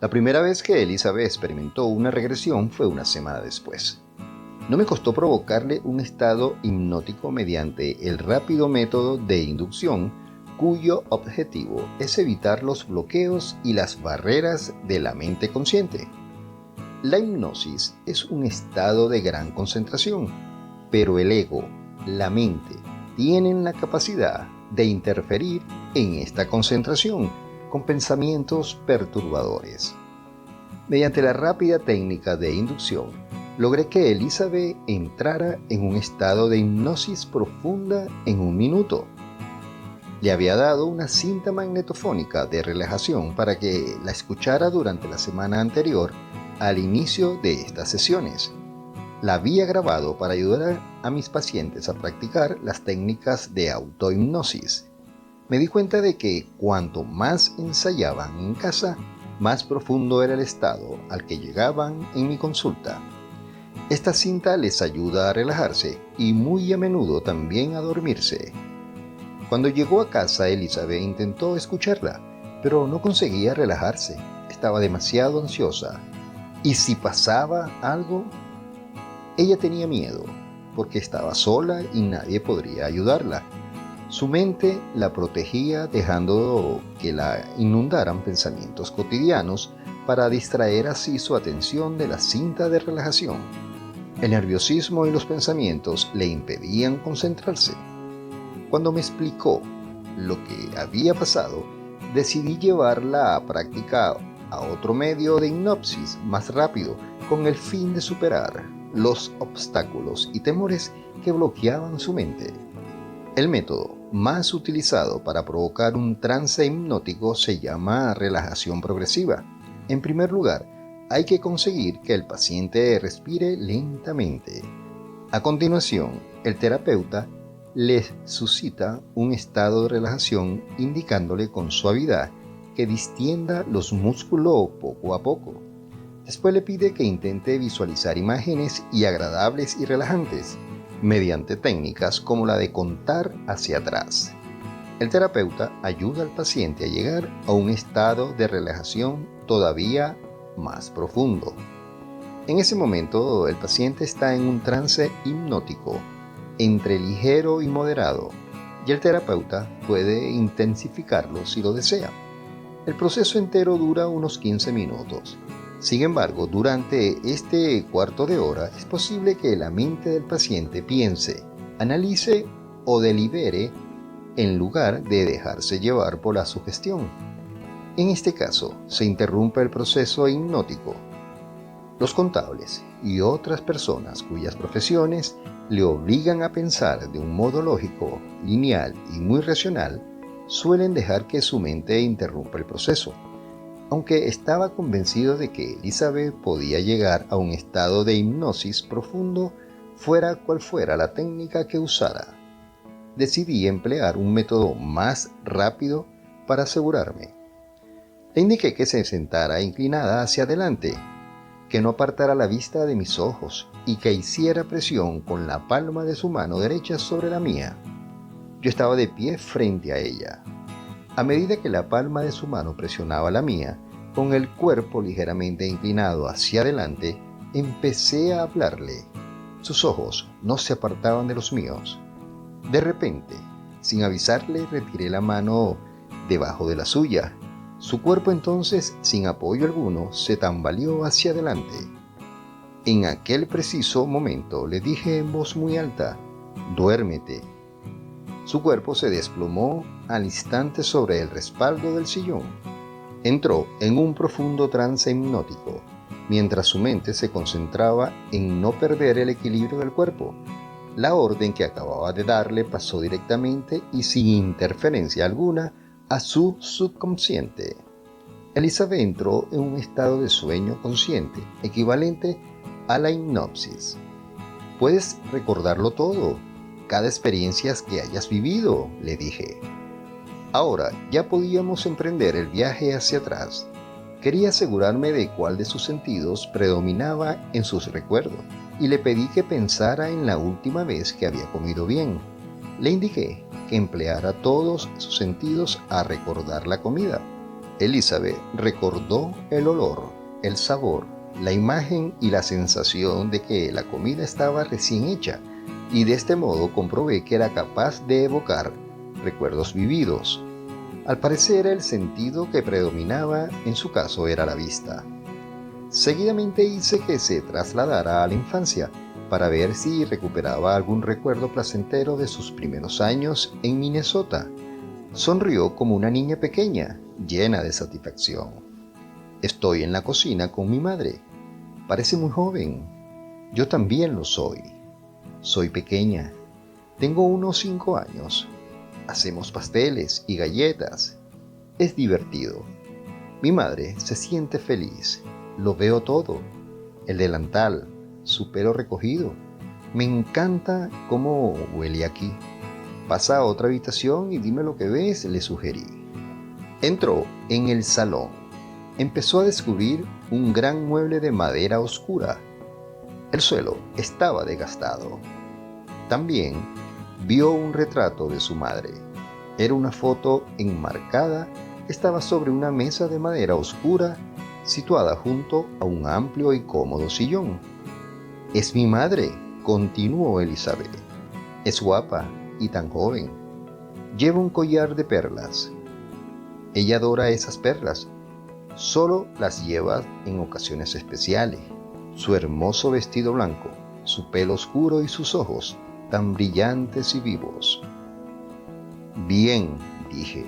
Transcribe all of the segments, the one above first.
La primera vez que Elizabeth experimentó una regresión fue una semana después. No me costó provocarle un estado hipnótico mediante el rápido método de inducción, cuyo objetivo es evitar los bloqueos y las barreras de la mente consciente. La hipnosis es un estado de gran concentración, pero el ego, la mente, tienen la capacidad de interferir en esta concentración con pensamientos perturbadores. Mediante la rápida técnica de inducción, logré que Elizabeth entrara en un estado de hipnosis profunda en un minuto. Le había dado una cinta magnetofónica de relajación para que la escuchara durante la semana anterior al inicio de estas sesiones. La había grabado para ayudar a mis pacientes a practicar las técnicas de autohipnosis. Me di cuenta de que cuanto más ensayaban en casa, más profundo era el estado al que llegaban en mi consulta. Esta cinta les ayuda a relajarse y muy a menudo también a dormirse. Cuando llegó a casa, Elizabeth intentó escucharla, pero no conseguía relajarse. Estaba demasiado ansiosa. ¿Y si pasaba algo? Ella tenía miedo, porque estaba sola y nadie podría ayudarla. Su mente la protegía dejando que la inundaran pensamientos cotidianos para distraer así su atención de la cinta de relajación. El nerviosismo y los pensamientos le impedían concentrarse. Cuando me explicó lo que había pasado, decidí llevarla a práctica a otro medio de hipnosis más rápido con el fin de superar los obstáculos y temores que bloqueaban su mente. El método más utilizado para provocar un trance hipnótico se llama relajación progresiva. En primer lugar, hay que conseguir que el paciente respire lentamente. A continuación, el terapeuta le suscita un estado de relajación indicándole con suavidad que distienda los músculos poco a poco. Después le pide que intente visualizar imágenes agradables y relajantes mediante técnicas como la de contar hacia atrás. El terapeuta ayuda al paciente a llegar a un estado de relajación todavía más profundo. En ese momento, el paciente está en un trance hipnótico entre ligero y moderado, y el terapeuta puede intensificarlo si lo desea. El proceso entero dura unos 15 minutos. Sin embargo, durante este cuarto de hora es posible que la mente del paciente piense, analice o delibere en lugar de dejarse llevar por la sugestión. En este caso, se interrumpe el proceso hipnótico. Los contables y otras personas cuyas profesiones le obligan a pensar de un modo lógico, lineal y muy racional, suelen dejar que su mente interrumpa el proceso. Aunque estaba convencido de que Elizabeth podía llegar a un estado de hipnosis profundo, fuera cual fuera la técnica que usara, decidí emplear un método más rápido para asegurarme. Le indiqué que se sentara inclinada hacia adelante, que no apartara la vista de mis ojos y que hiciera presión con la palma de su mano derecha sobre la mía. Yo estaba de pie frente a ella. A medida que la palma de su mano presionaba la mía, con el cuerpo ligeramente inclinado hacia adelante, empecé a hablarle. Sus ojos no se apartaban de los míos. De repente, sin avisarle, retiré la mano debajo de la suya. Su cuerpo entonces, sin apoyo alguno, se tambaleó hacia adelante. En aquel preciso momento le dije en voz muy alta, «Duérmete». Su cuerpo se desplomó al instante sobre el respaldo del sillón. Entró en un profundo trance hipnótico, mientras su mente se concentraba en no perder el equilibrio del cuerpo. La orden que acababa de darle pasó directamente y sin interferencia alguna a su subconsciente. Elizabeth entró en un estado de sueño consciente, equivalente a la hipnosis. Puedes recordarlo todo, cada experiencia que hayas vivido, le dije. Ahora ya podíamos emprender el viaje hacia atrás. Quería asegurarme de cuál de sus sentidos predominaba en sus recuerdos y le pedí que pensara en la última vez que había comido bien. Le indiqué que empleara todos sus sentidos a recordar la comida. Elizabeth recordó el olor, el sabor, la imagen y la sensación de que la comida estaba recién hecha, y de este modo comprobé que era capaz de evocar recuerdos vividos. Al parecer, el sentido que predominaba en su caso era la vista. Seguidamente hice que se trasladara a la infancia para ver si recuperaba algún recuerdo placentero de sus primeros años en Minnesota. Sonrió como una niña pequeña, llena de satisfacción. Estoy en la cocina con mi madre. Parece muy joven. Yo también lo soy. Soy pequeña. Tengo unos 5 años. Hacemos pasteles y galletas. Es divertido. Mi madre se siente feliz. Lo veo todo. El delantal, su pelo recogido. Me encanta cómo huele aquí. Pasa a otra habitación y dime lo que ves, le sugerí. Entró en el salón. Empezó a descubrir un gran mueble de madera oscura. El suelo estaba desgastado. También vio un retrato de su madre. Era una foto enmarcada que estaba sobre una mesa de madera oscura situada junto a un amplio y cómodo sillón. Es mi madre, continuó Elizabeth. Es guapa y tan joven. Lleva un collar de perlas. Ella adora esas perlas. Solo las lleva en ocasiones especiales. Su hermoso vestido blanco, su pelo oscuro y sus ojos tan brillantes y vivos. Bien, dije.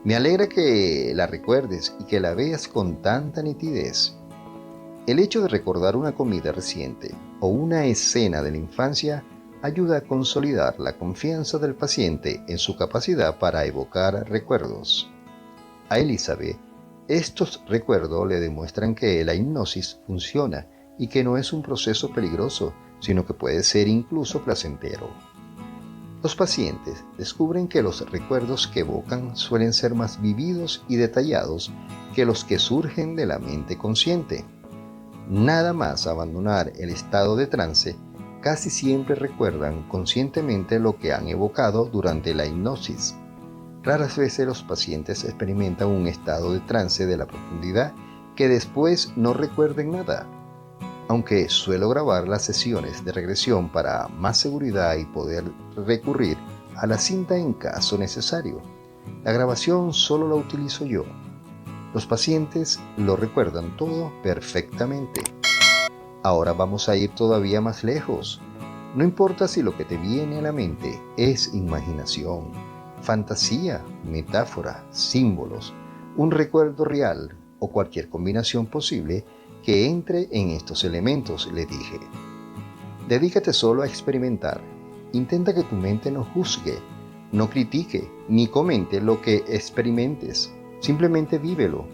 Me alegra que la recuerdes y que la veas con tanta nitidez. El hecho de recordar una comida reciente o una escena de la infancia ayuda a consolidar la confianza del paciente en su capacidad para evocar recuerdos. A Elizabeth, estos recuerdos le demuestran que la hipnosis funciona y que no es un proceso peligroso, sino que puede ser incluso placentero. Los pacientes descubren que los recuerdos que evocan suelen ser más vividos y detallados que los que surgen de la mente consciente. Nada más abandonar el estado de trance, casi siempre recuerdan conscientemente lo que han evocado durante la hipnosis. Raras veces los pacientes experimentan un estado de trance de la profundidad que después no recuerden nada. Aunque suelo grabar las sesiones de regresión para más seguridad y poder recurrir a la cinta en caso necesario, la grabación solo la utilizo yo. Los pacientes lo recuerdan todo perfectamente. Ahora vamos a ir todavía más lejos. No importa si lo que te viene a la mente es imaginación, fantasía, metáfora, símbolos, un recuerdo real o cualquier combinación posible que entre en estos elementos, le dije. Dedícate solo a experimentar. Intenta que tu mente no juzgue, no critique, ni comente lo que experimentes. Simplemente vívelo.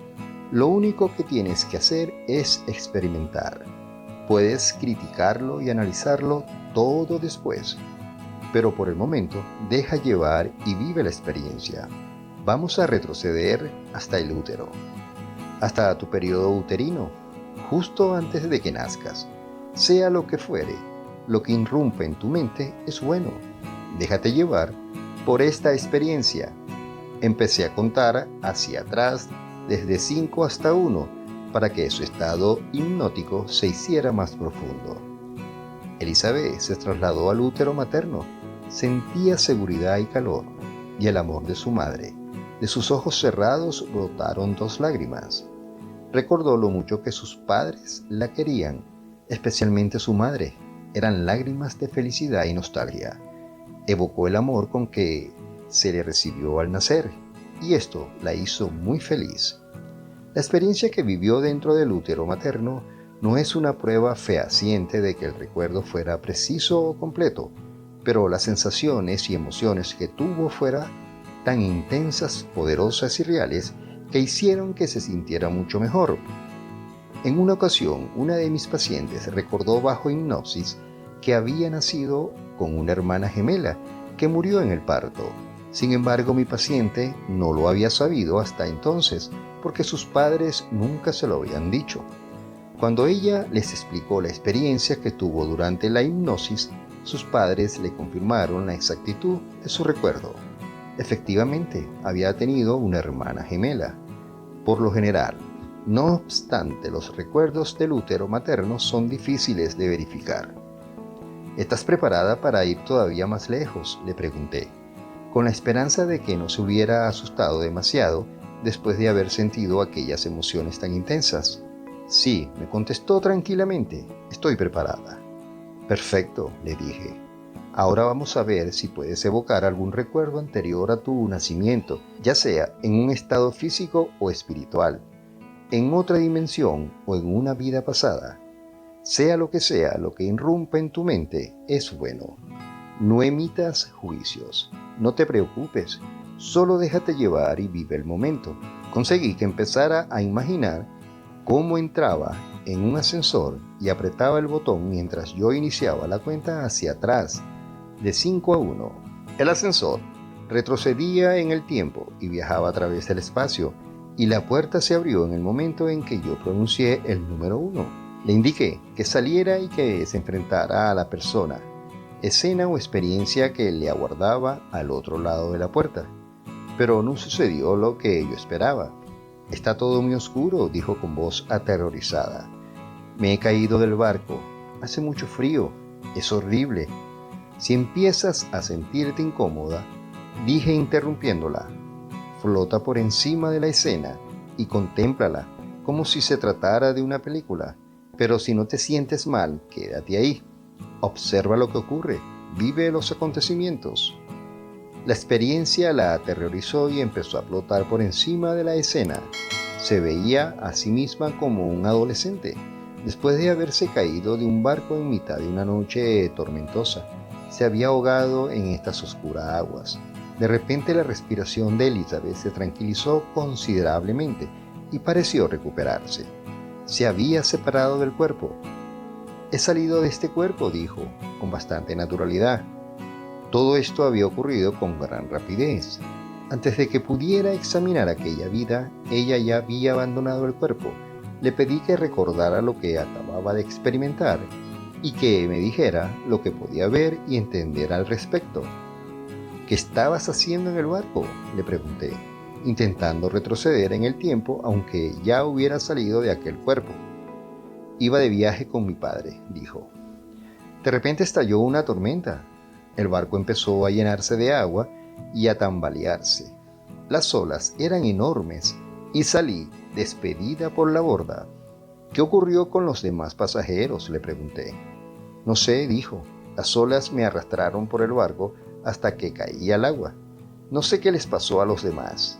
Lo único que tienes que hacer es experimentar. Puedes criticarlo y analizarlo todo después, pero por el momento deja llevar y vive la experiencia. Vamos a retroceder hasta el útero, hasta tu periodo uterino, justo antes de que nazcas. Sea lo que fuere, lo que irrumpe en tu mente es bueno. Déjate llevar por esta experiencia. Empecé a contar hacia atrás desde 5 hasta 1 para que su estado hipnótico se hiciera más profundo. Elizabeth se trasladó al útero materno. Sentía seguridad y calor y el amor de su madre. De sus ojos cerrados brotaron 2 lágrimas. Recordó lo mucho que sus padres la querían, especialmente su madre. Eran lágrimas de felicidad y nostalgia. Evocó el amor con que se le recibió al nacer, y esto la hizo muy feliz. La experiencia que vivió dentro del útero materno no es una prueba fehaciente de que el recuerdo fuera preciso o completo, pero las sensaciones y emociones que tuvo fueran tan intensas, poderosas y reales que hicieron que se sintiera mucho mejor. En una ocasión, una de mis pacientes recordó bajo hipnosis que había nacido con una hermana gemela que murió en el parto. Sin embargo, mi paciente no lo había sabido hasta entonces porque sus padres nunca se lo habían dicho. Cuando ella les explicó la experiencia que tuvo durante la hipnosis, sus padres le confirmaron la exactitud de su recuerdo. Efectivamente, había tenido una hermana gemela. por lo general. No obstante, los recuerdos del útero materno son difíciles de verificar. ¿Estás preparada para ir todavía más lejos?, le pregunté, con la esperanza de que no se hubiera asustado demasiado después de haber sentido aquellas emociones tan intensas. Sí, me contestó tranquilamente, estoy preparada. Perfecto, le dije. Ahora vamos a ver si puedes evocar algún recuerdo anterior a tu nacimiento, ya sea en un estado físico o espiritual, en otra dimensión o en una vida pasada. Sea lo que irrumpa en tu mente, es bueno. No emitas juicios, no te preocupes, solo déjate llevar y vive el momento. Conseguí que empezara a imaginar cómo entraba en un ascensor y apretaba el botón mientras yo iniciaba la cuenta hacia atrás, de 5 a 1. El ascensor retrocedía en el tiempo y viajaba a través del espacio, y la puerta se abrió en el momento en que yo pronuncié el número 1. Le indiqué que saliera y que se enfrentara a la persona, escena o experiencia que le aguardaba al otro lado de la puerta. Pero no sucedió lo que yo esperaba. Está todo muy oscuro, dijo con voz aterrorizada. Me he caído del barco. Hace mucho frío. Es horrible. Si empiezas a sentirte incómoda, dije interrumpiéndola, flota por encima de la escena y contémplala como si se tratara de una película. Pero si no te sientes mal, quédate ahí. Observa lo que ocurre. Vive los acontecimientos. La experiencia la aterrorizó y empezó a flotar por encima de la escena. Se veía a sí misma como un adolescente, después de haberse caído de un barco en mitad de una noche tormentosa. Se había ahogado en estas oscuras aguas. De repente la respiración de Elizabeth se tranquilizó considerablemente y pareció recuperarse. Se había separado del cuerpo. He salido de este cuerpo, dijo, con bastante naturalidad. Todo esto había ocurrido con gran rapidez. Antes de que pudiera examinar aquella vida, ella ya había abandonado el cuerpo. Le pedí que recordara lo que acababa de experimentar y que me dijera lo que podía ver y entender al respecto. ¿Qué estabas haciendo en el barco?, le pregunté, intentando retroceder en el tiempo aunque ya hubiera salido de aquel cuerpo. Iba de viaje con mi padre, dijo. De repente estalló una tormenta. El barco empezó a llenarse de agua y a tambalearse. Las olas eran enormes y salí despedida por la borda. ¿Qué ocurrió con los demás pasajeros?, le pregunté. No sé, dijo. Las olas me arrastraron por el barco hasta que caí al agua. No sé qué les pasó a los demás.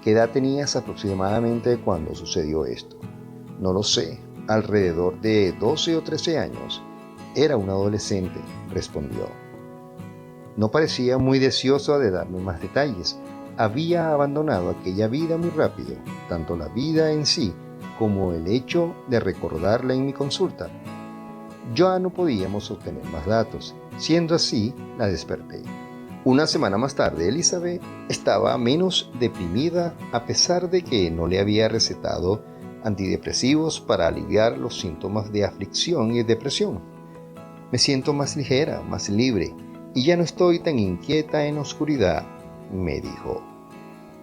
¿Qué edad tenías aproximadamente cuando sucedió esto? No lo sé. Alrededor de 12 o 13 años. Era un adolescente, respondió. No parecía muy deseosa de darme más detalles. Había abandonado aquella vida muy rápido, tanto la vida en sí como el hecho de recordarla en mi consulta. Ya no podíamos obtener más datos. Siendo así, la desperté. Una semana más tarde, Elizabeth estaba menos deprimida a pesar de que no le había recetado antidepresivos para aliviar los síntomas de aflicción y depresión. Me siento más ligera, más libre, y ya no estoy tan inquieta en la oscuridad, me dijo.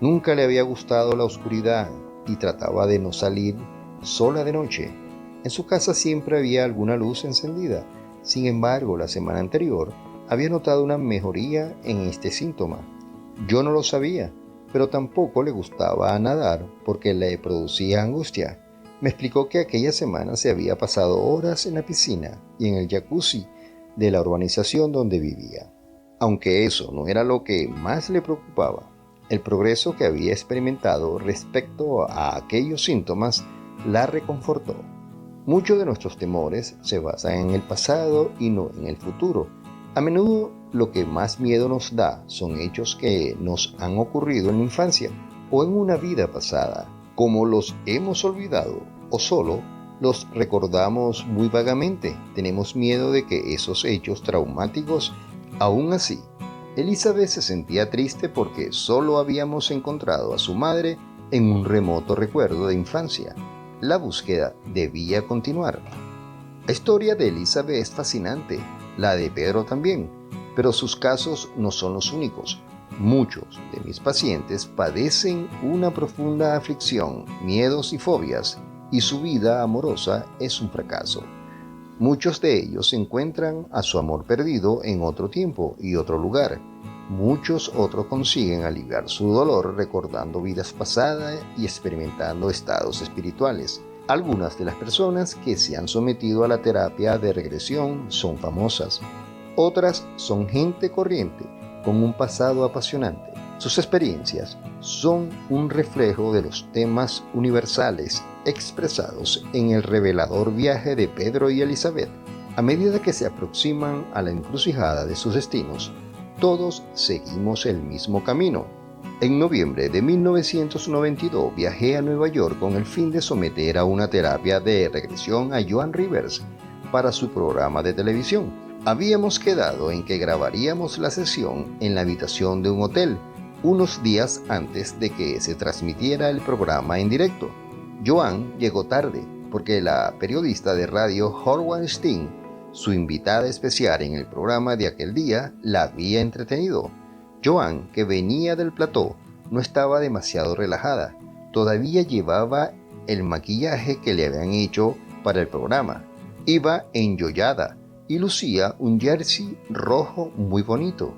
Nunca le había gustado la oscuridad y trataba de no salir sola de noche. En su casa siempre había alguna luz encendida. Sin embargo, la semana anterior había notado una mejoría en este síntoma. Yo no lo sabía, pero tampoco le gustaba nadar porque le producía angustia. Me explicó que aquella semana se había pasado horas en la piscina y en el jacuzzi de la urbanización donde vivía. Aunque eso no era lo que más le preocupaba, el progreso que había experimentado respecto a aquellos síntomas la reconfortó. Muchos de nuestros temores se basan en el pasado y no en el futuro. A menudo lo que más miedo nos da son hechos que nos han ocurrido en la infancia o en una vida pasada. Como los hemos olvidado o solo los recordamos muy vagamente, tenemos miedo de que esos hechos traumáticos. Aún así, Elizabeth se sentía triste porque solo habíamos encontrado a su madre en un remoto recuerdo de infancia. La búsqueda debía continuar. La historia de Elizabeth es fascinante, la de Pedro también, pero sus casos no son los únicos. Muchos de mis pacientes padecen una profunda aflicción, miedos y fobias, y su vida amorosa es un fracaso. Muchos de ellos encuentran a su amor perdido en otro tiempo y otro lugar. Muchos otros consiguen aliviar su dolor recordando vidas pasadas y experimentando estados espirituales. Algunas de las personas que se han sometido a la terapia de regresión son famosas. Otras son gente corriente con un pasado apasionante. Sus experiencias son un reflejo de los temas universales expresados en el revelador viaje de Pedro y Elizabeth. A medida que se aproximan a la encrucijada de sus destinos, todos seguimos el mismo camino. En noviembre de 1992 viajé a Nueva York con el fin de someter a una terapia de regresión a Joan Rivers para su programa de televisión. Habíamos quedado en que grabaríamos la sesión en la habitación de un hotel unos días antes de que se transmitiera el programa en directo. Joan llegó tarde porque la periodista de radio Howard Steen, su invitada especial en el programa de aquel día, la había entretenido. Joan, que venía del plató, no estaba demasiado relajada. Todavía llevaba el maquillaje que le habían hecho para el programa. Iba enjollada y lucía un jersey rojo muy bonito.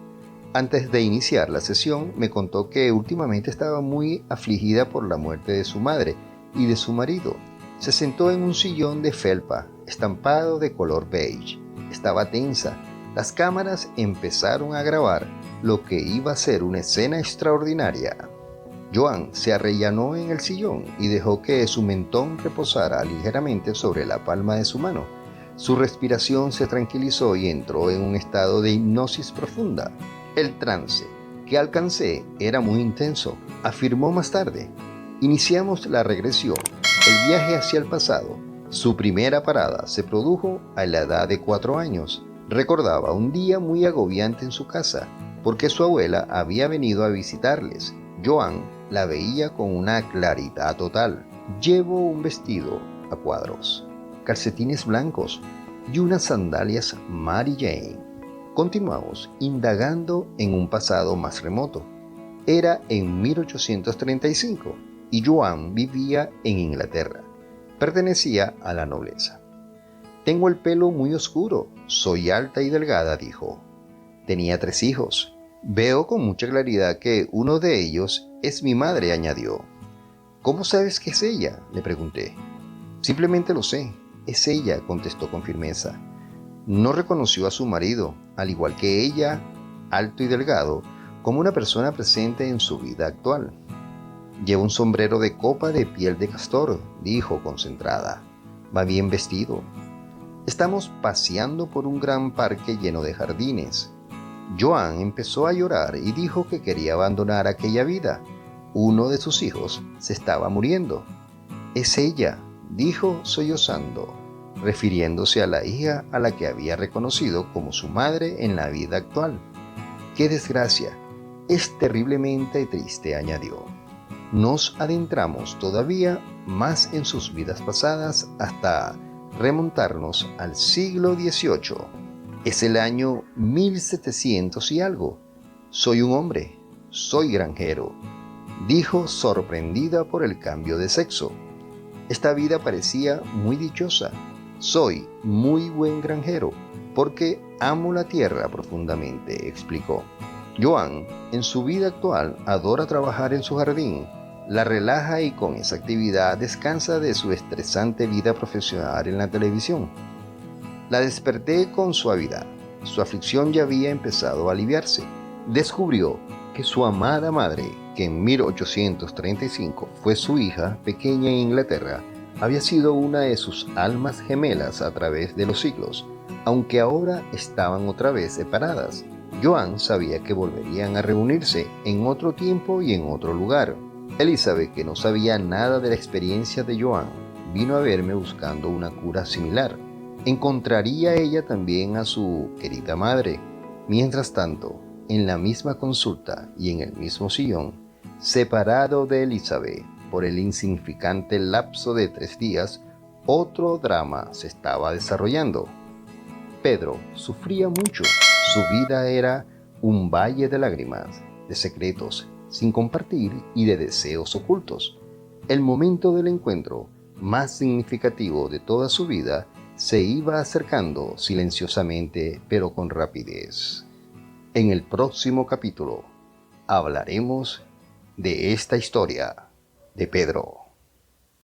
Antes de iniciar la sesión, me contó que últimamente estaba muy afligida por la muerte de su madre y de su marido. Se sentó en un sillón de felpa, estampado de color beige. Estaba tensa. Las cámaras empezaron a grabar lo que iba a ser una escena extraordinaria. Joan se arrellanó en el sillón y dejó que su mentón reposara ligeramente sobre la palma de su mano. Su respiración se tranquilizó y entró en un estado de hipnosis profunda. El trance que alcancé era muy intenso, afirmó más tarde. Iniciamos la regresión, el viaje hacia el pasado. Su primera parada se produjo a la edad de 4 años. Recordaba un día muy agobiante en su casa, porque su abuela había venido a visitarles. Joan la veía con una claridad total. Llevo un vestido a cuadros, calcetines blancos y unas sandalias Mary Jane. Continuamos indagando en un pasado más remoto. Era en 1835 y Joan vivía en Inglaterra. Pertenecía a la nobleza. Tengo el pelo muy oscuro, soy alta y delgada, dijo. Tenía 3 hijos. Veo con mucha claridad que uno de ellos es mi madre, añadió. ¿Cómo sabes que es ella?, le pregunté. Simplemente lo sé, es ella, contestó con firmeza. No reconoció a su marido, al igual que ella, alto y delgado, como una persona presente en su vida actual. Lleva un sombrero de copa de piel de castor, dijo concentrada. Va bien vestido. Estamos paseando por un gran parque lleno de jardines. Joan empezó a llorar y dijo que quería abandonar aquella vida. Uno de sus hijos se estaba muriendo. Es ella, dijo sollozando, refiriéndose a la hija a la que había reconocido como su madre en la vida actual. ¡Qué desgracia! Es terriblemente triste, añadió. Nos adentramos todavía más en sus vidas pasadas hasta remontarnos al siglo XVIII. Es el año 1700 y algo. Soy un hombre, soy granjero, dijo sorprendida por el cambio de sexo. Esta vida parecía muy dichosa. Soy muy buen granjero porque amo la tierra profundamente, explicó. Joan, en su vida actual, adora trabajar en su jardín. La relaja y con esa actividad descansa de su estresante vida profesional en la televisión. La desperté con suavidad. Su aflicción ya había empezado a aliviarse. Descubrió que su amada madre, que en 1835 fue su hija pequeña en Inglaterra, había sido una de sus almas gemelas a través de los siglos, aunque ahora estaban otra vez separadas. Joan sabía que volverían a reunirse en otro tiempo y en otro lugar. Elizabeth, que no sabía nada de la experiencia de Joan, vino a verme buscando una cura similar. Encontraría ella también a su querida madre. Mientras tanto, en la misma consulta y en el mismo sillón, separado de Elizabeth por el insignificante lapso de 3 días, otro drama se estaba desarrollando. Pedro sufría mucho. Su vida era un valle de lágrimas. de secretos sin compartir y de deseos ocultos. El momento del encuentro más significativo de toda su vida se iba acercando silenciosamente pero con rapidez. En el próximo capítulo hablaremos de esta historia de Pedro.